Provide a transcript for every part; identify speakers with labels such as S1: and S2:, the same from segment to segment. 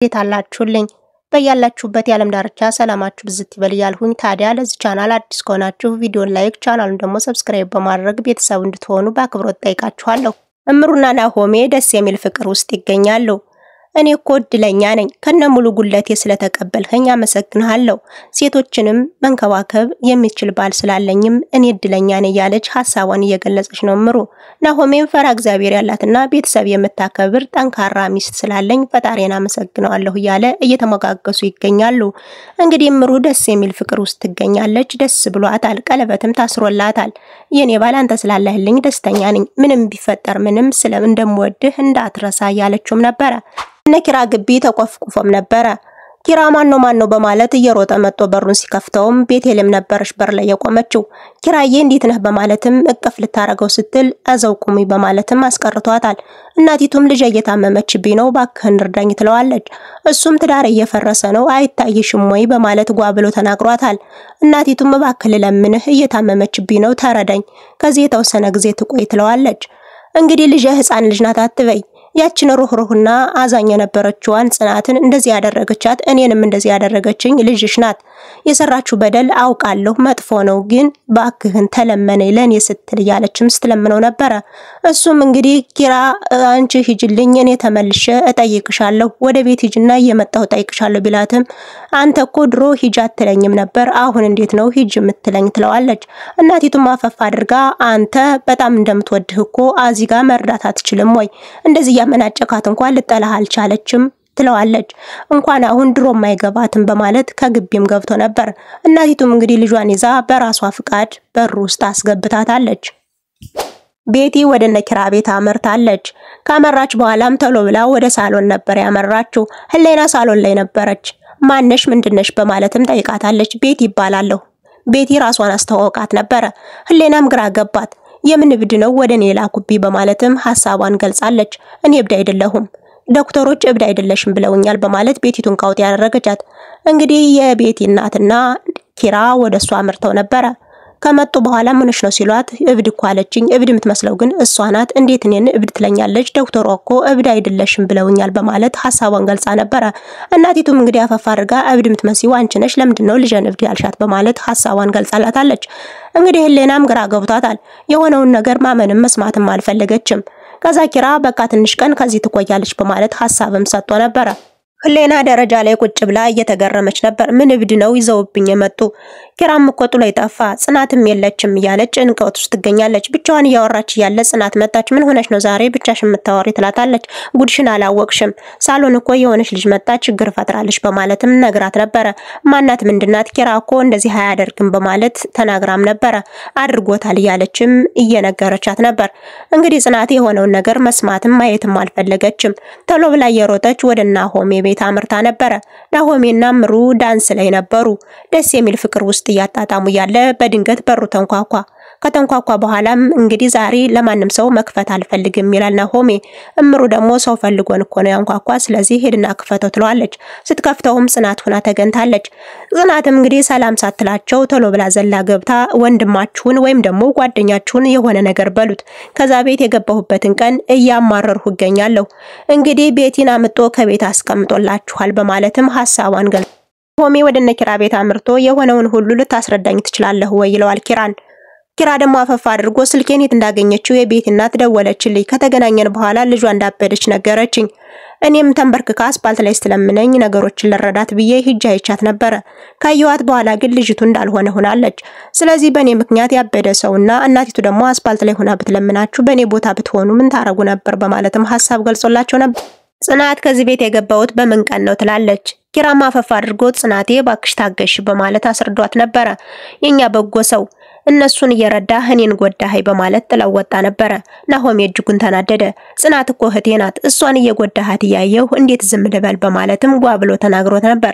S1: የታላችሁልኝ በያላችሁበት የዓለም ዳርቻ ሰላማችሁ ብዝት ይበል ያልሁኝ ታዲያ ለዚህ ቻናል አዲስ ከሆናችሁ ቪዲዮን ላይክ ቻናሉን ደግሞ ሰብስክራይብ በማድረግ ቤተሰብ እንድትሆኑ በአክብሮት ጠይቃችኋለሁ። እምሩና ናሆሜ ደስ የሚል ፍቅር ውስጥ ይገኛሉ። እኔ እኮ እድለኛ ነኝ ከነሙሉ ጉለቴ ስለተቀበልከኝ አመሰግንሃለሁ። ሴቶችንም መንከባከብ የሚችል ባል ስላለኝም እኔ እድለኛ ነኝ ያለች ሐሳቧን እየገለጸች ነው እምሩ። ናሆሜም ፈራ እግዚአብሔር ያላትና ቤተሰብ የምታከብር ጠንካራ ሚስት ስላለኝ ፈጣሪን አመሰግናለሁ ያለ እየተመጋገሱ ይገኛሉ። እንግዲህ እምሩ ደስ የሚል ፍቅር ውስጥ ትገኛለች። ደስ ብሏታል። ቀለበትም ታስሮላታል። የኔ ባል አንተ ስላለህልኝ ደስተኛ ነኝ። ምንም ቢፈጠር ምንም እንደምወድህ እንዳትረሳ ያለችውም ነበር። ነኪራ ግቢ ተቆፍቁፎም ነበር። ኪራ ማን ነው በማለት እየሮጠ መጥቶ በሩን ሲከፍተውም ቤቴልም ነበርሽ በር ላይ የቆመችው። ኪራዬ እንዴት ነህ በማለትም እቅፍ ልታረገው ስትል አዘው ቁሚ በማለትም አስቀርቷታል። እናቲቱም ልጅ እየታመመችብኝ ነው ባክህን እርዳኝ ትለዋለች። እሱም ትዳር እየፈረሰ ነው አይታይሽም ወይ በማለት ጓብሎ ተናግሯታል። እናቲቱም ባክህ ለምንህ እየታመመችብኝ ነው ተረዳኝ ከዚህ የተወሰነ ጊዜ ትቆይ ትለዋለች። እንግዲህ ልጅ ህፃን ልጅ ናት አትበይ ያችን ሩህሩህና አዛኝ የነበረችዋን ጽናትን እንደዚህ ያደረገቻት እኔንም እንደዚህ ያደረገችኝ ልጅሽ ናት። የሰራችሁ በደል አውቃለሁ መጥፎ ነው ግን ባክህን ተለመነኝ ለኔ ስትል ያለችም ስትለምነው ነበር። እሱም እንግዲህ ኪራ አንቺ ሂጅልኝ እኔ ተመልሼ እጠይቅሻለሁ ወደ ቤት ሂጅና እየመጣሁ እጠይቅሻለሁ ቢላትም አንተ እኮ ድሮ ሂጅ አትለኝም ነበር አሁን እንዴት ነው ሂጅ የምትለኝ ትለዋለች። እናቲቱም አፈፍ አድርጋ አንተ በጣም እንደምትወድህ እኮ አዚጋ መርዳት አትችልም ወይ እንደዚህ ያመናጨካት እንኳን ልጠላህ አልቻለችም ትለዋለች። እንኳን አሁን ድሮ ማይገባትም በማለት ከግቢም ገብቶ ነበር። እናቲቱም እንግዲህ ልጇን ይዛ በራሷ ፍቃድ በር ውስጥ አስገብታታለች። ቤቲ ወደ ነኪራ ቤት አመርታለች። ካመራች በኋላም ተሎ ብላ ወደ ሳሎን ነበር ያመራችው። ህሌና ሳሎን ላይ ነበረች። ማነሽ ምንድነሽ በማለትም ጠይቃታለች። ቤቲ ይባላለሁ። ቤቲ ራሷን አስተዋወቃት ነበር። ህሌናም ግራ ገባት። የምን እብድ ነው ወደኔ ላኩቢ በማለትም ሐሳቧን ገልጻለች። እኔ እብድ አይደለሁም ዶክተሮች እብድ አይደለሽም ብለውኛል በማለት ቤቲቱን ቃውጥ ያደረገቻት። እንግዲህ የቤቲ እናትና ኪራ ወደሷ አመርተው ነበር። ከመጡ በኋላ ምንሽ ነው ሲሏት እብድ እኮ አለችኝ። እብድ የምትመስለው ግን እሷ ናት። እንዴት እኔን እብድ ትለኛለች? ዶክተሩ እኮ እብድ አይደለሽም ብለውኛል በማለት ሐሳቧን ገልጻ ነበር። እናቲቱም እንግዲህ አፈፋ አድርጋ እብድ የምትመስይው አንቺ ነሽ ለምንድነው ልጅን እብድ ያልሻት በማለት ሐሳቧን ገልጻላታለች። እንግዲህ ህሌናም ግራ ገብቷታል። የሆነውን ነገር ማመንም መስማትም አልፈለገችም። ከዛ ኪራ በቃ ትንሽ ቀን ከዚህ ትቆያለች በማለት ሐሳብም ሰጥቶ ነበር። ህሌና ደረጃ ላይ ቁጭ ብላ እየተገረመች ነበር። ምን እብድ ነው ይዘውብኝ የመጡ? ኪራም እኮ ጥሎ ይጠፋ ጽናትም የለችም ያለች እንቀውት ውስጥ ትገኛለች። ብቻዋን እያወራች ያለ ጽናት መጣች። ምን ሆነሽ ነው ዛሬ ብቻሽን የምታወሪ ትላታለች። ጉድሽን አላወቅሽም ሳሎን እኮ የሆነች ልጅ መጣ ችግር ፈጥራለች በማለትም ነግራት ነበር። ማናት ምንድናት? ኪራ እኮ እንደዚህ አያደርግም በማለት ተናግራም ነበር። አድርጎታል ያለችም እየነገረቻት ነበር። እንግዲህ ጽናት የሆነውን ነገር መስማትም ማየትም አልፈለገችም። ተሎ ብላ እየሮጠች ወደ ናሆሜ ቤት አመርታ ነበር። ናሆሜና እምሩ ዳንስ ላይ ነበሩ። ደስ የሚል ፍቅር ውስጥ ያጣጣሙ ያለ በድንገት በሩ ተንኳኳ። ከተንኳኳ በኋላም እንግዲህ ዛሬ ለማንም ሰው መክፈት አልፈልግም ይላል ናሆሜ። እምሩ ደግሞ ሰው ፈልጎን እኮ ነው ያንኳኳ ስለዚህ ሄድና ክፈተው ትለዋለች። ስትከፍተውም ጽናት ሆና ተገንታለች። ጽናትም እንግዲህ ሰላም ሳትላቸው ቶሎ ብላ ዘላ ገብታ ወንድማችሁን ወይም ደግሞ ጓደኛችሁን የሆነ ነገር በሉት ከዛ ቤት የገባሁበትን ቀን እያማረርሁ እገኛለሁ እንግዲህ ቤቲን አምጦ ከቤት አስቀምጦላችኋል በማለትም ሐሳቧን ገልጻ ናሆሜ ወደ ነኪራ ቤት አምርቶ የሆነውን ሁሉ ልታስረዳኝ ትችላለህ ወይ ይለዋል ኪራን። ኪራ ደግሞ አፈፋ አድርጎ ስልኬን የት እንዳገኘችው የቤቲ እናት ደወለችልኝ። ከተገናኘን በኋላ ልጇ እንዳበደች ነገረችኝ። እኔም ተንበርክካ አስፓልት ላይ ስለምነኝ ነገሮችን ለረዳት ብዬ ሂጅ አይቻት ነበር። ካየዋት በኋላ ግን ልጅቱ እንዳልሆነ ሆናለች። ስለዚህ በኔ ምክንያት ያበደ ሰውና እናቲቱ ደግሞ አስፓልት ላይ ሆና ብትለምናችሁ በኔ ቦታ ብትሆኑ ምን ታረጉ ነበር በማለትም ሐሳብ ገልጾላቸው ነበር። ጽናት ከዚህ ቤት የገባውት በምን ቀን ነው ትላለች። ኪራማ አፈፋ አድርጎ ጽናቴ ባክሽ ታገሽ በማለት አስረዷት ነበር። የኛ በጎ ሰው እነሱን እየረዳ እኔን ጎዳኸኝ በማለት ጥለው ወጣ ነበር። ናሆሜ እጅጉን ተናደደ። ጽናት እኮ እህቴ ናት እሷን እየጎዳሃት ያየው እንዴት ዝም ልበል በማለትም ጓብሎ ተናግሮት ነበር።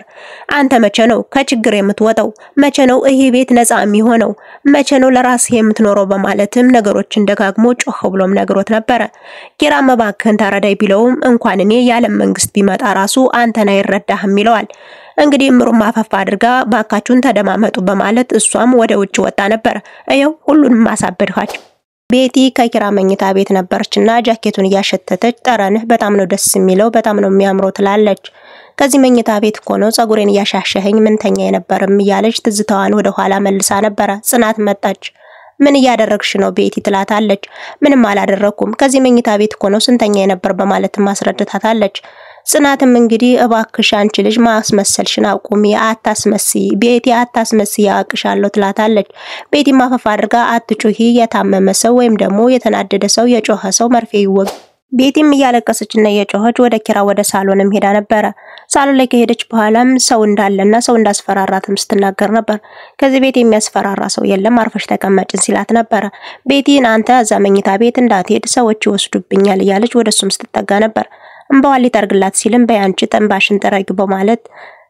S1: አንተ መቼ ነው ከችግር የምትወጣው? መቼ ነው ይሄ ቤት ነፃ የሚሆነው? መቼ ነው ለራስህ የምትኖረው በማለትም ነገሮችን ደጋግሞ ጮህ ብሎም ነግሮት ነበር። ኪራም እባክህን ተረዳይ ቢለውም እንኳን እኔ ያለም መንግስት ቢመጣ ራሱ አንተን አይረዳህም ይለዋል። እንግዲህ እምሩም አፈፋ አድርጋ ባካችሁን ተደማመጡ በማለት እሷም ወደ ውጭ ወጣ ነበር። አየው ሁሉንም ማሳበድካቸው። ቤቲ ከኪራ መኝታ ቤት ነበርችና ጃኬቱን እያሸተተች ጠረንህ በጣም ነው ደስ የሚለው በጣም ነው የሚያምረው ትላለች። ከዚህ መኝታ ቤት እኮ ነው ጸጉሬን ያሻሸኸኝ ምንተኛ የነበርም እያለች ትዝታዋን ወደ ኋላ መልሳ ነበር። ጽናት መጣች። ምን እያደረግሽ ነው ቤቲ ትላታለች። ምንም አላደረኩም ከዚህ መኝታ ቤት እኮ ነው ስንተኛ የነበር በማለት ማስረዳታለች። ጽናትም እንግዲህ እባክሽ አንቺ ልጅ ማስመሰልሽን አቁሚ አታስመስይ ቤቲ አታስመስይ ያቅሻለሁ ትላታለች። ቤቲ ማፈፋ አድርጋ አትጩሂ የታመመ ሰው ወይም ደግሞ የተናደደ ሰው የጮኸ ሰው መርፌ ይወግ። ቤቲም እያለቀሰችና የጮኸች ወደ ኪራ ወደ ሳሎንም ሄዳ ነበር። ሳሎን ላይ ከሄደች በኋላም ሰው እንዳለና ሰው እንዳስፈራራትም ስትናገር ነበር። ከዚህ ቤት የሚያስፈራራ ሰው የለም አርፈሽ ተቀመጭ ሲላት ነበር። ቤቲን አንተ እዛ መኝታ ቤት እንዳትሄድ ሰዎች ይወስዱብኛል እያለች ወደሱም ስትጠጋ ነበር። እንባዋን ሊጠርግላት ሲልም በያንቺ ተንባሽን ጠረጊ በማለት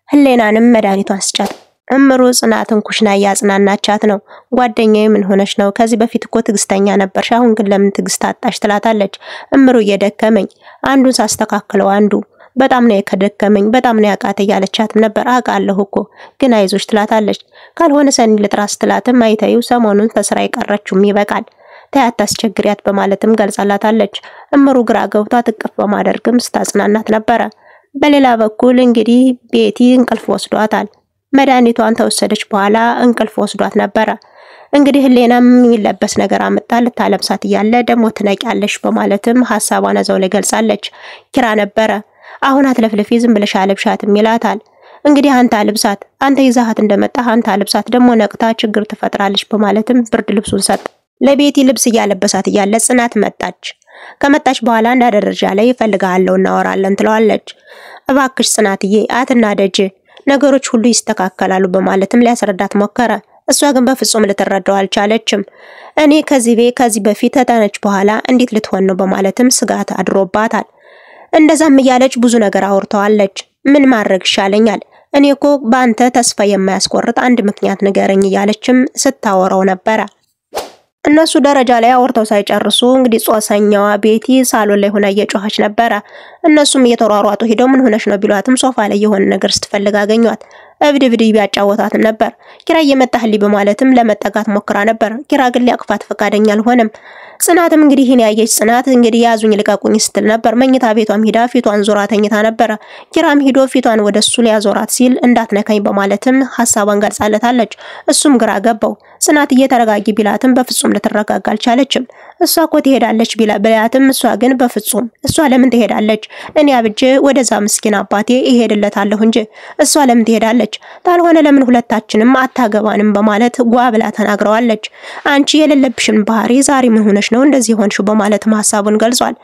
S1: ህሌናንም መድኃኒቷን ስጫት። እምሩ ጽናትን ኩሽና ያጽናናቻት ነው። ጓደኛዬ ምን ሆነሽ ነው? ከዚህ በፊት እኮ ትግስተኛ ነበርሽ አሁን ግን ለምን ትግስት አጣሽ ትላታለች። እምሩ እየደከመኝ አንዱን ሳስተካክለው አንዱ በጣም ነው የከደከመኝ በጣም ነው ያቃተ ያለቻትም ነበር። አቃለሁ እኮ ግን አይዞሽ ትላታለች። ካልሆነ ሰኒ ልጥራስ ትላትም አይታዩ ሰሞኑን ተስራ ይቀርችም ይበቃል ታያት አስቸግሪያት በማለትም ገልጻላታለች። እምሩ ግራ ገብቷት እቅፍ በማድረግም ስታጽናናት ነበር። በሌላ በኩል እንግዲህ ቤቲ እንቅልፍ ወስዷታል። መድኃኒቷን ተወሰደች በኋላ እንቅልፍ ወስዷት ነበር። እንግዲህ ህሌናም የሚለበስ ነገር አመጣ ልታለብሳት እያለ ደሞ ትነቂያለሽ በማለትም ሐሳቧን አዘው ላይ ገልጻለች። ኪራ ነበር አሁን አትለፍልፊ ዝም ብለሽ አለብሻትም ይላታል። እንግዲህ አንተ አልብሳት አንተ ይዛሃት እንደመጣህ አንተ አልብሳት ደሞ ነቅታ ችግር ትፈጥራለች በማለትም ብርድ ልብሱን ሰጥ። ለቤቲ ልብስ እያለበሳት እያለ ጽናት መጣች። ከመጣች በኋላ እንዳደረጃ ላይ ይፈልጋለሁ እናወራለን ትለዋለች። እባክሽ ጽናትዬ አትናደጂ ነገሮች ሁሉ ይስተካከላሉ በማለትም ሊያስረዳት ሞከረ። እሷ ግን በፍጹም ልትረዳው አልቻለችም። እኔ ከዚህ በፊት ተጠነች በኋላ እንዴት ልትሆን ነው በማለትም ስጋት አድሮባታል። እንደዛም እያለች ብዙ ነገር አውርተዋለች። ምን ማድረግ ይሻለኛል እኔ እኮ ባንተ ተስፋ የማያስቆርጥ አንድ ምክንያት ንገረኝ እያለችም ስታወራው ነበር። እነሱ ደረጃ ላይ አውርተው ሳይጨርሱ እንግዲህ ጾሰኛዋ ቤቲ ሳሎን ላይ ሆና እየጮኸች ነበር። እነሱም እየተሯሯጡ ሄደው ምን ሆነሽ ነው ቢሏትም ሶፋ ላይ የሆነ ነገር ስትፈልግ አገኟት። እብድብድ ቢያጫወታትም ነበር። ኪራ እየመጣህልኝ በማለትም ለመጠጋት ሞክራ ነበር። ኪራ ግን ሊያቅፋት ፈቃደኛ አልሆነም። ጽናትም እንግዲህ ይሄን ያየች ጽናት እንግዲህ ያዙኝ ልቀቁኝ ስትል ነበር። መኝታ ቤቷም ሄዳ ፊቷን ዞራ ተኝታ ነበር። ኪራም ሄዶ ፊቷን ወደሱ ሊያዞራት ሲል እንዳትነካኝ በማለትም ሐሳቧን ገልጻለታለች። እሱም ግራ ገባው። ጽናት እየተረጋጊ ቢላትም በፍጹም ልትረጋጋ አልቻለችም። እሷ እኮ ትሄዳለች ቢላትም እሷ ግን በፍጹም እሷ ለምን ትሄዳለች? እኔ አብጄ ወደዛ ምስኪን አባቴ ይሄድለታለሁ እንጂ እሷ ለምን ትሄዳለች? ታልሆነ ለምን ሁለታችንም አታገባንም በማለት ጓብላ ተናግረዋለች። አንቺ የሌለብሽን ባህሪ ዛሬ ምን ሆነሽ ነው እንደዚህ ሆንሽ በማለት ሐሳቡን ገልጿል።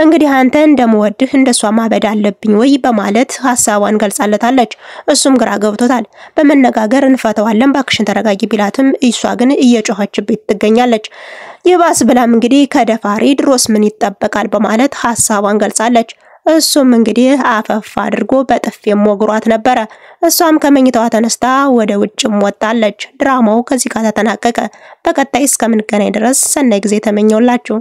S1: እንግዲህ አንተ እንደምወድህ እንደሷ ማበድ አለብኝ ወይ በማለት ሐሳቧን ገልጻለታለች። እሱም ግራ ገብቶታል። በመነጋገር እንፈተዋለን ባክሽን ተረጋጊ ቢላትም እሷ ግን እየጮኸችበት ትገኛለች። ይባስ ብላም እንግዲህ ከደፋሪ ድሮስ ምን ይጠበቃል በማለት ሐሳቧን ገልጻለች። እሱም እንግዲህ አፈፍ አድርጎ በጥፊም ወግሯት ነበር። እሷም ከመኝታዋ ተነስታ ወደ ውጭም ወጣለች። ድራማው ከዚህ ጋር ተጠናቀቀ። በቀጣይ እስከምንገናኝ ድረስ ሰናይ ጊዜ ተመኘውላችሁ።